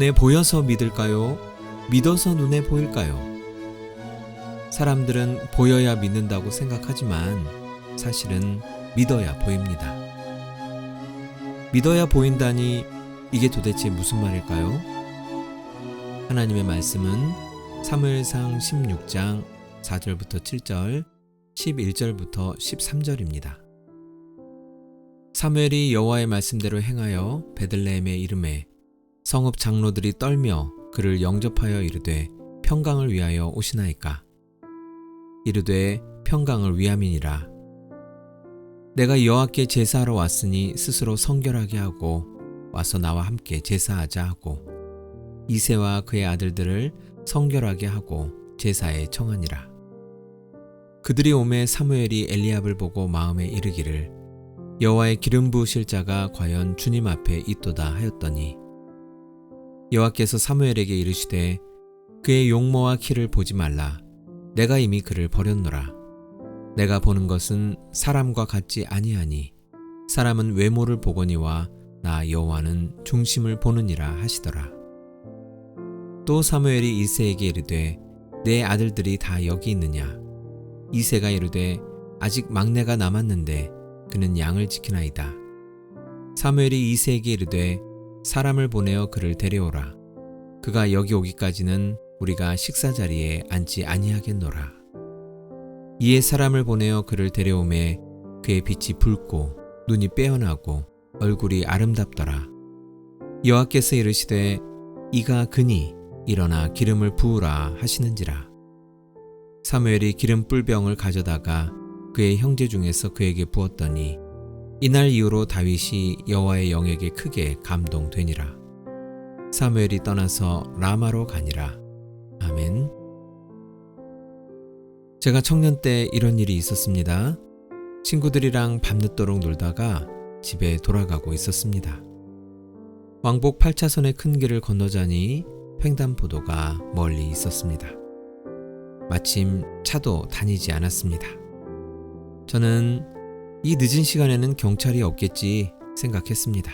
눈에 보여서 믿을까요? 믿어서 눈에 보일까요? 사람들은 보여야 믿는다고 생각하지만 사실은 믿어야 보입니다. 믿어야 보인다니 이게 도대체 무슨 말일까요? 하나님의 말씀은 사무엘상 16장 4절부터 7절, 11절부터 13절입니다. 사무엘이 여호와의 말씀대로 행하여 베들레헴의 이름에 성읍 장로들이 떨며 그를 영접하여 이르되 평강을 위하여 오시나이까. 이르되 평강을 위함이니라. 내가 여호와께 제사하러 왔으니 스스로 성결하게 하고 와서 나와 함께 제사하자 하고 이새와 그의 아들들을 성결하게 하고 제사에 청하니라. 그들이 오매 사무엘이 엘리압을 보고 마음에 이르기를 여호와의 기름 부으실 자가 과연 주님 앞에 있도다 하였더니 여호와께서 사무엘에게 이르시되 그의 용모와 키를 보지 말라. 내가 이미 그를 버렸노라. 내가 보는 것은 사람과 같지 아니하니 사람은 외모를 보거니와 나 여호와는 중심을 보느니라 하시더라. 또 사무엘이 이새에게 이르되 내 아들들이 다 여기 있느냐? 이새가 이르되 아직 막내가 남았는데 그는 양을 지키나이다. 사무엘이 이새에게 이르되 사람을 보내어 그를 데려오라. 그가 여기 오기까지는 우리가 식사 자리에 앉지 아니하겠노라. 이에 사람을 보내어 그를 데려오매 그의 빛이 붉고 눈이 빼어나고 얼굴이 아름답더라. 여호와께서 이르시되 이가 그니 일어나 기름을 부으라 하시는지라. 사무엘이 기름 뿔병을 가져다가 그의 형제 중에서 그에게 부었더니 이날 이후로 다윗이 여호와의 영에게 크게 감동되니라. 사무엘이 떠나서 라마로 가니라. 아멘. 제가 청년 때 이런 일이 있었습니다. 친구들이랑 밤늦도록 놀다가 집에 돌아가고 있었습니다. 왕복 8차선의 큰 길을 건너자니 횡단보도가 멀리 있었습니다. 마침 차도 다니지 않았습니다. 저는 이 늦은 시간에는 경찰이 없겠지 생각했습니다.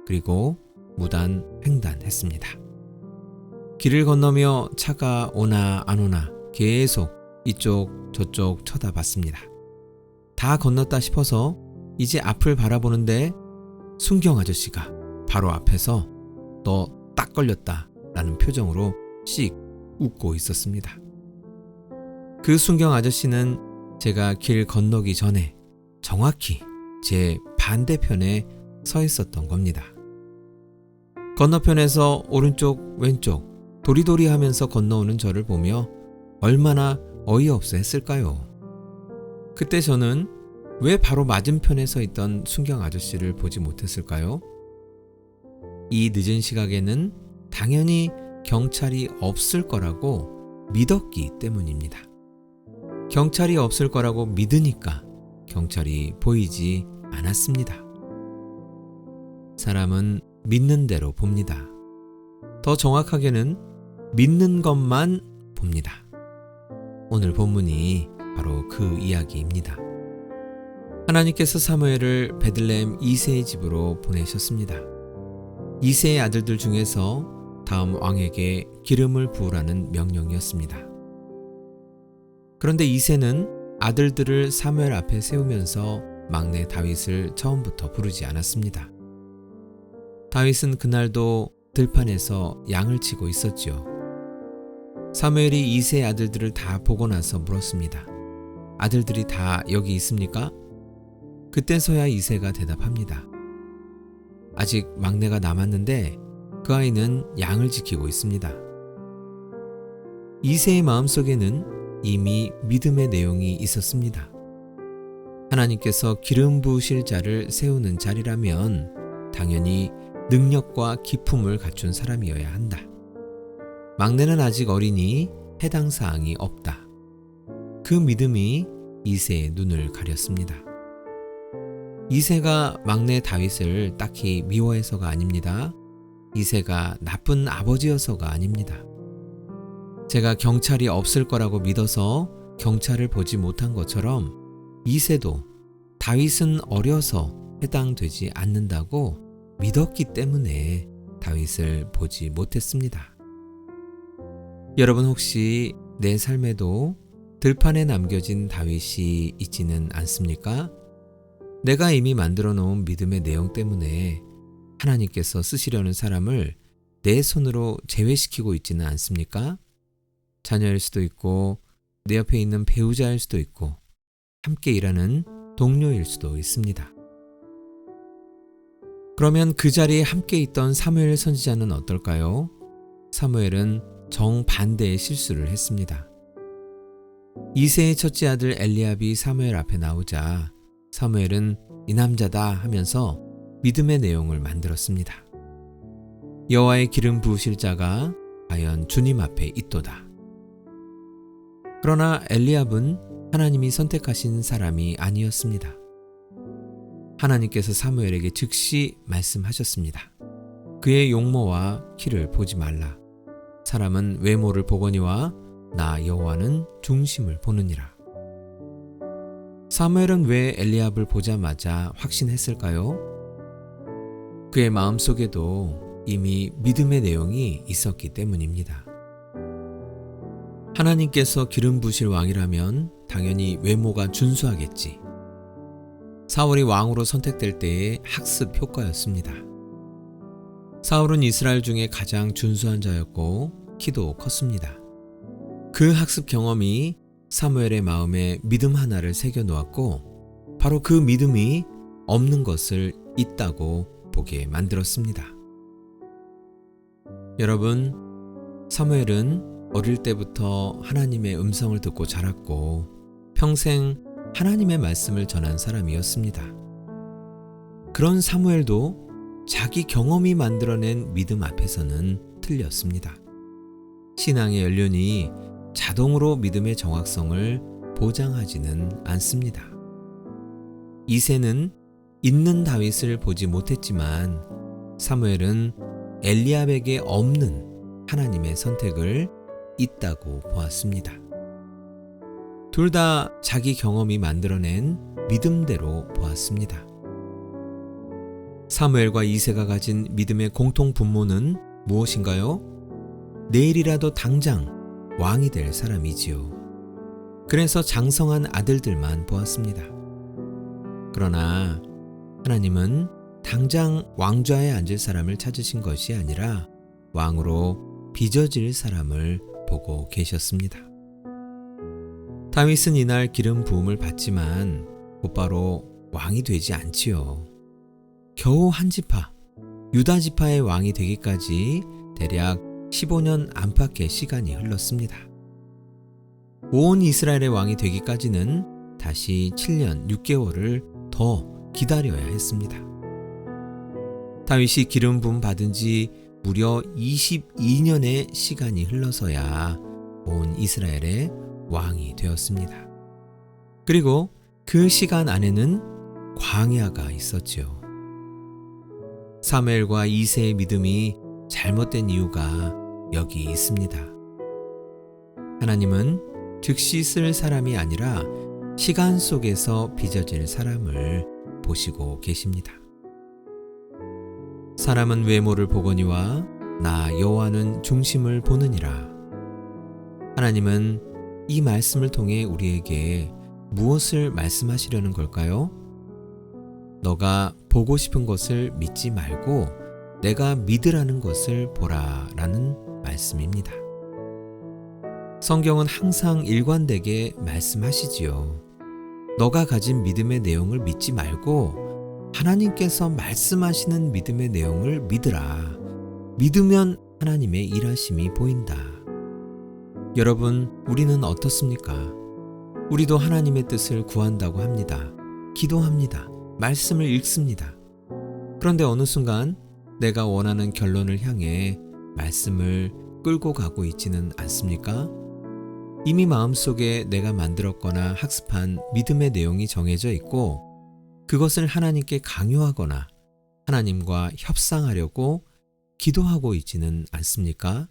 그리고 무단 횡단했습니다. 길을 건너며 차가 오나 안 오나 계속 이쪽 저쪽 쳐다봤습니다. 다 건넜다 싶어서 이제 앞을 바라보는데 순경 아저씨가 바로 앞에서 너 딱 걸렸다 라는 표정으로 씩 웃고 있었습니다. 그 순경 아저씨는 제가 길 건너기 전에 정확히 제 반대편에 서 있었던 겁니다. 건너편에서 오른쪽 왼쪽 도리도리 하면서 건너오는 저를 보며 얼마나 어이없어 했을까요? 그때 저는 왜 바로 맞은편에 서 있던 순경 아저씨를 보지 못했을까요? 이 늦은 시각에는 당연히 경찰이 없을 거라고 믿었기 때문입니다. 경찰이 없을 거라고 믿으니까 경찰이 보이지 않았습니다. 사람은 믿는 대로 봅니다. 더 정확하게는 믿는 것만 봅니다. 오늘 본문이 바로 그 이야기입니다. 하나님께서 사무엘을 베들레헴 이새의 집으로 보내셨습니다. 이새의 아들들 중에서 다음 왕에게 기름을 부으라는 명령이었습니다. 그런데 이새는 아들들을 사무엘 앞에 세우면서 막내 다윗을 처음부터 부르지 않았습니다. 다윗은 그날도 들판에서 양을 치고 있었지요. 사무엘이 이새의 아들들을 다 보고 나서 물었습니다. 아들들이 다 여기 있습니까? 그때서야 이새가 대답합니다. 아직 막내가 남았는데 그 아이는 양을 지키고 있습니다. 이새의 마음속에는 이미 믿음의 내용이 있었습니다. 하나님께서 기름 부으실 자를 세우는 자리라면 당연히 능력과 기품을 갖춘 사람이어야 한다. 막내는 아직 어리니 해당 사항이 없다. 그 믿음이 이새의 눈을 가렸습니다. 이새가 막내 다윗을 딱히 미워해서가 아닙니다. 이새가 나쁜 아버지여서가 아닙니다. 제가 경찰이 없을 거라고 믿어서 경찰을 보지 못한 것처럼 이새도 다윗은 어려서 해당되지 않는다고 믿었기 때문에 다윗을 보지 못했습니다. 여러분 혹시 내 삶에도 들판에 남겨진 다윗이 있지는 않습니까? 내가 이미 만들어 놓은 믿음의 내용 때문에 하나님께서 쓰시려는 사람을 내 손으로 제외시키고 있지는 않습니까? 자녀일 수도 있고 내 옆에 있는 배우자일 수도 있고 함께 일하는 동료일 수도 있습니다. 그러면 그 자리에 함께 있던 사무엘 선지자는 어떨까요? 사무엘은 정반대의 실수를 했습니다. 이새의 첫째 아들 엘리압이 사무엘 앞에 나오자 사무엘은 이 남자다 하면서 믿음의 내용을 만들었습니다. 여호와의 기름 부으실 자가 과연 주님 앞에 있도다. 그러나 엘리압은 하나님이 선택하신 사람이 아니었습니다. 하나님께서 사무엘에게 즉시 말씀하셨습니다. 그의 용모와 키를 보지 말라. 사람은 외모를 보거니와 나 여호와는 중심을 보느니라. 사무엘은 왜 엘리압을 보자마자 확신했을까요? 그의 마음속에도 이미 믿음의 내용이 있었기 때문입니다. 하나님께서 기름 부으실 왕이라면 당연히 외모가 준수하겠지. 사울이 왕으로 선택될 때의 학습 효과였습니다. 사울은 이스라엘 중에 가장 준수한 자였고 키도 컸습니다. 그 학습 경험이 사무엘의 마음에 믿음 하나를 새겨 놓았고 바로 그 믿음이 없는 것을 있다고 보게 만들었습니다. 여러분, 사무엘은 어릴 때부터 하나님의 음성을 듣고 자랐고 평생 하나님의 말씀을 전한 사람이었습니다. 그런 사무엘도 자기 경험이 만들어낸 믿음 앞에서는 틀렸습니다. 신앙의 연륜이 자동으로 믿음의 정확성을 보장하지는 않습니다. 이새는 있는 다윗을 보지 못했지만 사무엘은 엘리압에게 없는 하나님의 선택을 있다고 보았습니다. 둘 다 자기 경험이 만들어낸 믿음대로 보았습니다. 사무엘과 이새가 가진 믿음의 공통 분모는 무엇인가요? 내일이라도 당장 왕이 될 사람이지요. 그래서 장성한 아들들만 보았습니다. 그러나 하나님은 당장 왕좌에 앉을 사람을 찾으신 것이 아니라 왕으로 빚어질 사람을 보고 계셨습니다. 다윗은 이날 기름 부음을 받지만 곧바로 왕이 되지 않지요. 겨우 한 지파, 유다 지파의 왕이 되기까지 대략 15년 안팎의 시간이 흘렀습니다. 온 이스라엘의 왕이 되기까지는 다시 7년 6개월을 더 기다려야 했습니다. 다윗이 기름 부음 받은 지 무려 22년의 시간이 흘러서야 온 이스라엘의 왕이 되었습니다. 그리고 그 시간 안에는 광야가 있었지요. 사무엘과 이새의 믿음이 잘못된 이유가 여기 있습니다. 하나님은 즉시 쓸 사람이 아니라 시간 속에서 빚어질 사람을 보시고 계십니다. 사람은 외모를 보거니와 나 여호와는 중심을 보느니라. 하나님은 이 말씀을 통해 우리에게 무엇을 말씀하시려는 걸까요? 너가 보고 싶은 것을 믿지 말고 내가 믿으라는 것을 보라 라는 말씀입니다. 성경은 항상 일관되게 말씀하시지요. 너가 가진 믿음의 내용을 믿지 말고 하나님께서 말씀하시는 믿음의 내용을 믿으라. 믿으면 하나님의 일하심이 보인다. 여러분, 우리는 어떻습니까? 우리도 하나님의 뜻을 구한다고 합니다. 기도합니다. 말씀을 읽습니다. 그런데 어느 순간 내가 원하는 결론을 향해 말씀을 끌고 가고 있지는 않습니까? 이미 마음속에 내가 만들었거나 학습한 믿음의 내용이 정해져 있고 그것을 하나님께 강요하거나 하나님과 협상하려고 기도하고 있지는 않습니까?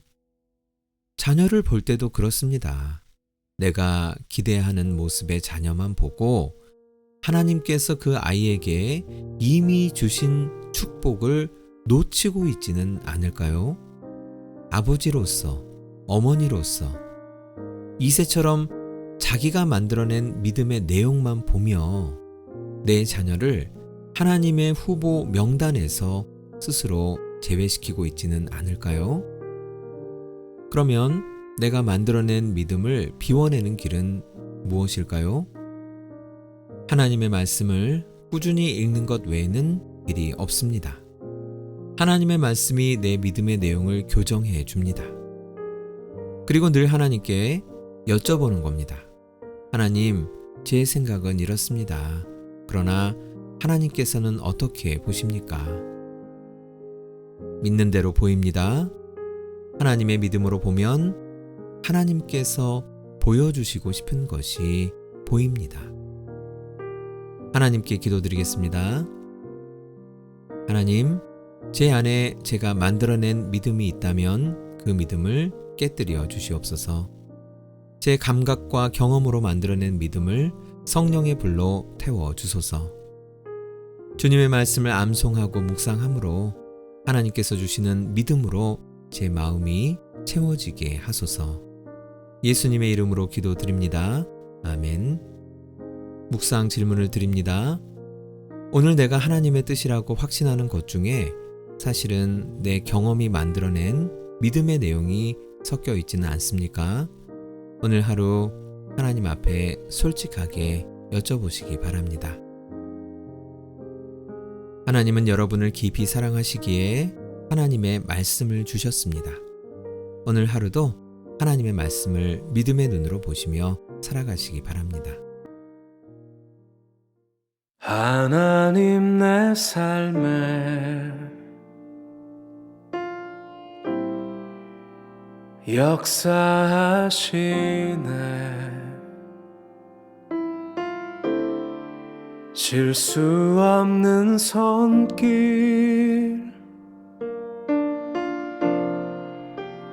자녀를 볼 때도 그렇습니다. 내가 기대하는 모습의 자녀만 보고 하나님께서 그 아이에게 이미 주신 축복을 놓치고 있지는 않을까요? 아버지로서, 어머니로서 이새처럼 자기가 만들어낸 믿음의 내용만 보며 내 자녀를 하나님의 후보 명단에서 스스로 제외시키고 있지는 않을까요? 그러면 내가 만들어낸 믿음을 비워내는 길은 무엇일까요? 하나님의 말씀을 꾸준히 읽는 것 외에는 길이 없습니다. 하나님의 말씀이 내 믿음의 내용을 교정해 줍니다. 그리고 늘 하나님께 여쭤보는 겁니다. 하나님, 제 생각은 이렇습니다. 그러나 하나님께서는 어떻게 보십니까? 믿는 대로 보입니다. 하나님의 믿음으로 보면 하나님께서 보여주시고 싶은 것이 보입니다. 하나님께 기도드리겠습니다. 하나님, 제 안에 제가 만들어낸 믿음이 있다면 그 믿음을 깨뜨려 주시옵소서. 제 감각과 경험으로 만들어낸 믿음을 성령의 불로 태워 주소서. 주님의 말씀을 암송하고 묵상함으로 하나님께서 주시는 믿음으로 제 마음이 채워지게 하소서. 예수님의 이름으로 기도드립니다. 아멘. 묵상 질문을 드립니다. 오늘 내가 하나님의 뜻이라고 확신하는 것 중에 사실은 내 경험이 만들어낸 믿음의 내용이 섞여 있지는 않습니까? 오늘 하루 하나님 앞에 솔직하게 여쭤보시기 바랍니다. 하나님은 여러분을 깊이 사랑하시기에 하나님의 말씀을 주셨습니다. 오늘 하루도 하나님의 말씀을 믿음의 눈으로 보시며 살아가시기 바랍니다. 하나님 내 삶에 역사하시네. 실수 없는 손길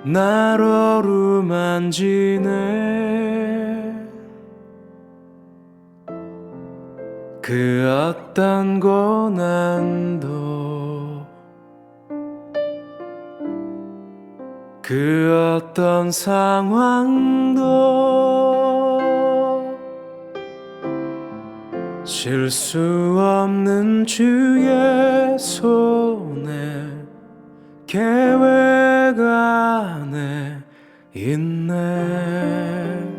날 어루만지네. 그 어떤 고난도 그 어떤 상황도 실수 없는 주의 손에 계획 안에 있네.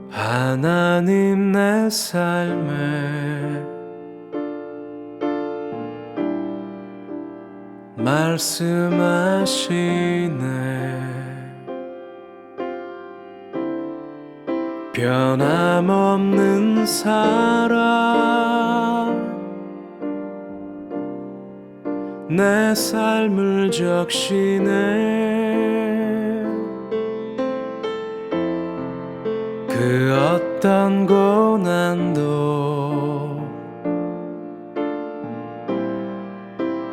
하나님 내 삶에 말씀하시네. 변함없는 사랑 내 삶을 적시네. 그 어떤 고난도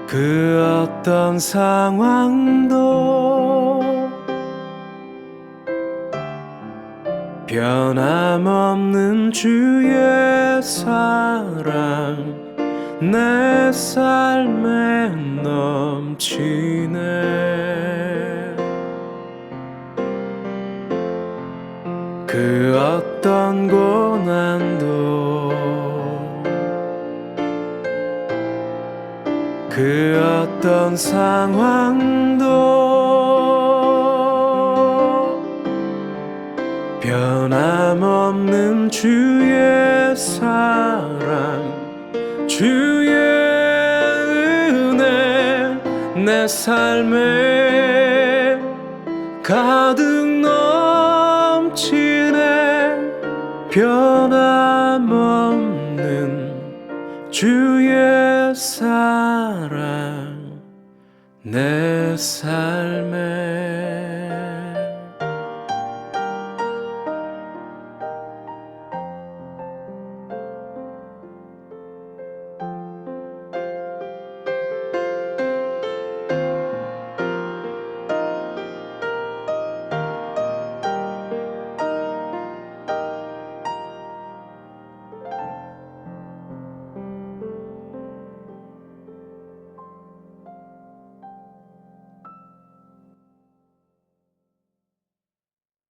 그 어떤 상황도 변함없는 주의 사랑 내 삶에 넘치네. 그 어떤 고난도 그 어떤 상황도 변함없는 주의 사랑 주의 은혜 내 삶에 가득 넘치네. 변함없는 주의 사랑 내 삶에